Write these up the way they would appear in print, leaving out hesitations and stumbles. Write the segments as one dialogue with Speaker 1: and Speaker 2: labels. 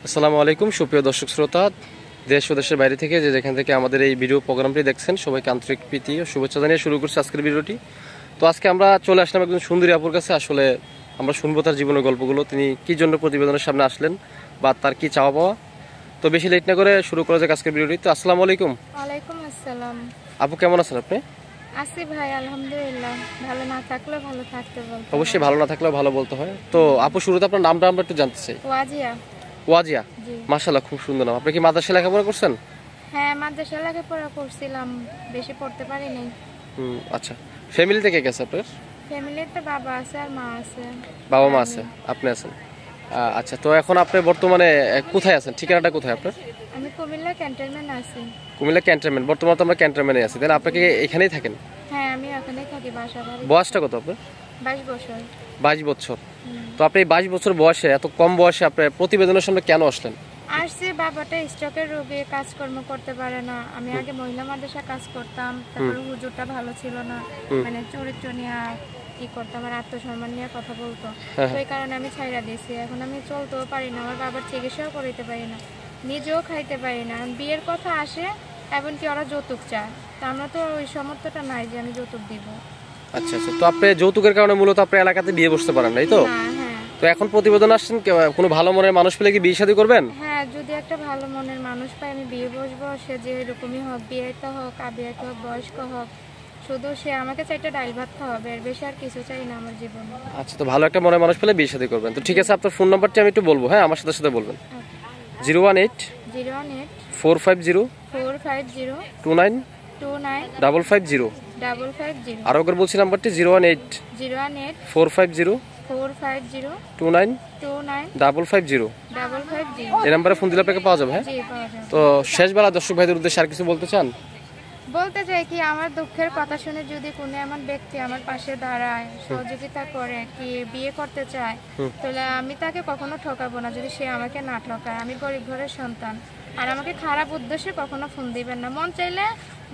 Speaker 1: আসসালামু আলাইকুম সুপ্রিয় দর্শক শ্রোতা, দেশ ও দেশের বাইরে থেকে যেখান থেকে আমাদের এই ভিডিও প্রোগ্রামটি দেখছেন সবাইকে আন্তরিক প্রীতি ও শুভেচ্ছা জানিয়ে শুরু করছি আজকের ভিডিওটি। তো আজকে আমরা চলে আসলাম একজন সুন্দরী আপুর কাছে। আসলে আমরা শুনবো তার জীবনের গল্পগুলো, তিনি কি জন্য প্রতিবেদনের সামনে আসলেন বা তার কি চাওয়া পাওয়া। তো বেশি লেট না করে শুরু করা যাক আজকের ভিডিওটি। তো আসসালামু আলাইকুম।
Speaker 2: ওয়ালাইকুম আসসালাম।
Speaker 1: আপু কেমন আছেন আপনি?
Speaker 2: আছি ভাই, আলহামদুলিল্লাহ। ভালো না থাকলে ভালো থাকতে বলতে হয়।
Speaker 1: অবশ্যই ভালো না থাকলেও ভালো বলতে হয়। তো আপু শুরুতে আপনার নামটা আমরা একটু জানতে চাই।
Speaker 2: ওয়াজিয়া।
Speaker 1: ওয়াজিয়া,
Speaker 2: জি।
Speaker 1: মাশাআল্লাহ খুব সুন্দর নাম। আপনি কি মাদ্রাসায় লেখাপড়া করছেন?
Speaker 2: হ্যাঁ, মাদ্রাসা লেখাপড়া করছিলাম, বেশি পড়তে পারি নাই।
Speaker 1: আচ্ছা, ফ্যামিলিতে কে কে আছে আপনার?
Speaker 2: ফ্যামিলিতে বাবা আছে আর মা আছে।
Speaker 1: বাবা মা আছে, আপনি আছেন। আচ্ছা, তো এখন আপনি বর্তমানে কোথায় আছেন? ঠিকানাটা কোথায় আপনার?
Speaker 2: আমি কুমিল্লা ক্যান্টনমেন্ট আছি।
Speaker 1: কুমিল্লা ক্যান্টনমেন্ট। বর্তমানে তো আমরা ক্যান্টনমেন্টে আছি, তাই না? আপনাকে এখানেই থাকেন?
Speaker 2: হ্যাঁ, আমি এখানেই থাকি, বাসা বাড়ি।
Speaker 1: বয়সটা কত আপনার?
Speaker 2: 22 বছর।
Speaker 1: 22 বছর। তো আপনি 22 বছর বয়সে, এত কম বয়সে আপনি প্রতিবেদনের সামনে কেন আসলেন?
Speaker 2: আসছে, বাবাটা স্ট্রোকের রোগে কাজকর্ম করতে পারে না। আমি আগে মহিলা মাদ্রাসা কাজ করতাম, তারপরে হুজুরটা ভালো ছিল না, মানে চরিত্র নিয়ে কি করতাম, আমার আত্মসম্মান নিয়ে কথা বলতো। তো এই কারণে আমি ছাইরা দিয়েছি। এখন আমি চলতেও পারি না, আমার বাবার চিকিৎসাও করাইতে পারি না, নিজেও খাইতে পারি না। বিয়ের কথা আসে, এমনকি ওরা যৌতুক চায়, তা আমরা তো ওই সামর্থ্যটা নাই যে আমি যৌতুক দিব।
Speaker 1: আচ্ছা আচ্ছা, তো আপনি যৌতুকের কারণে মূলত আপনার এলাকাতে বিয়ে বসতে পারেন নাই তো?
Speaker 2: না, হ্যাঁ।
Speaker 1: তো এখন প্রতিবেদন আসছেন, কোনো ভালো মনের মানুষ পেলে কি বিয়ে শাদী করবেন?
Speaker 2: হ্যাঁ, যদি একটা ভালো মনের মানুষ পাই আমি বিয়ে বসবো। সে যে এরকমই হোক, বিয়েটা হোক, আবিয়াটা হোক, বয়স্ক হোক, শুধু সে আমাকে চাইটা ডাল ভাত খাওয়াবে, এর বেশি আর কিছু চাই না আমার জীবনে।
Speaker 1: আচ্ছা, তো ভালো একটা মনের মানুষ পেলে বিয়ে শাদী করবেন। তো ঠিক আছে, আপনার ফোন নাম্বারটি আমি একটু বলবো, হ্যাঁ, আমার সাথে সাথে বলবেন। 018
Speaker 2: 018
Speaker 1: 450
Speaker 2: 450
Speaker 1: 29
Speaker 2: 29
Speaker 1: 550।
Speaker 2: 550।
Speaker 1: আরো একবার বলছি নাম্বারটি 018
Speaker 2: 018
Speaker 1: 450
Speaker 2: 450
Speaker 1: 29
Speaker 2: 29
Speaker 1: 550।
Speaker 2: 550।
Speaker 1: এই নাম্বারে ফোন দিলে আপনাকে পাওয়া যাবে, হ্যাঁ?
Speaker 2: জি, পাওয়া যাবে।
Speaker 1: তো শেষবেলা দর্শক ভাইদের উদ্দেশ্যে আর কিছু বলতে চান?
Speaker 2: বলতে চাই কি, আমার দুঃখের কথা শুনে যদি কোনো এমন ব্যক্তি আমার পাশে দাঁড়ায়, সহযোগিতা করে, কি বিয়ে করতে চায়, তাহলে আমি তাকে কখনো ঠকাবো না যদি সে আমাকে না ঠকায়। আমি গরিব ঘরের সন্তান, আর আমাকে খারাপ উদ্দেশ্যে কখনো ফোন দিবেন না। মন চাইলে,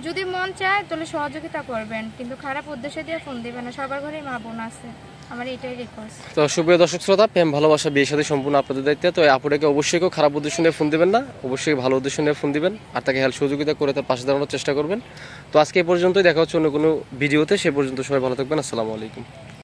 Speaker 2: যদি মন চায় তাহলে সহযোগিতা করবেন, কিন্তু খারাপ উদ্দেশ্যে দিয়ে ফোন দিবেন না। সবার ঘরেই মা বোন আছে, আমার এটাই রিকোয়েস্ট।
Speaker 1: তো সুপ্রিয় দর্শক শ্রোতা, প্রেম ভালোবাসা বিয়ের সাথে সম্পূর্ণ আপনাদের দায়িত্ব। তো এই আপুটাকে অবশ্যই কেউ খারাপ উদ্দেশ্য নিয়ে ফোন দিবেন না, অবশ্যই ভালো উদ্দেশ্য নিয়ে ফোন দিবেন, আর তাকে হেল্প সহযোগিতা করে তার পাশে দাঁড়ানোর চেষ্টা করবেন। তো আজকে এই পর্যন্তই, দেখা হচ্ছে অন্য কোনো ভিডিওতে। সে পর্যন্ত সবাই ভালো থাকবেন। আসসালামু আলাইকুম।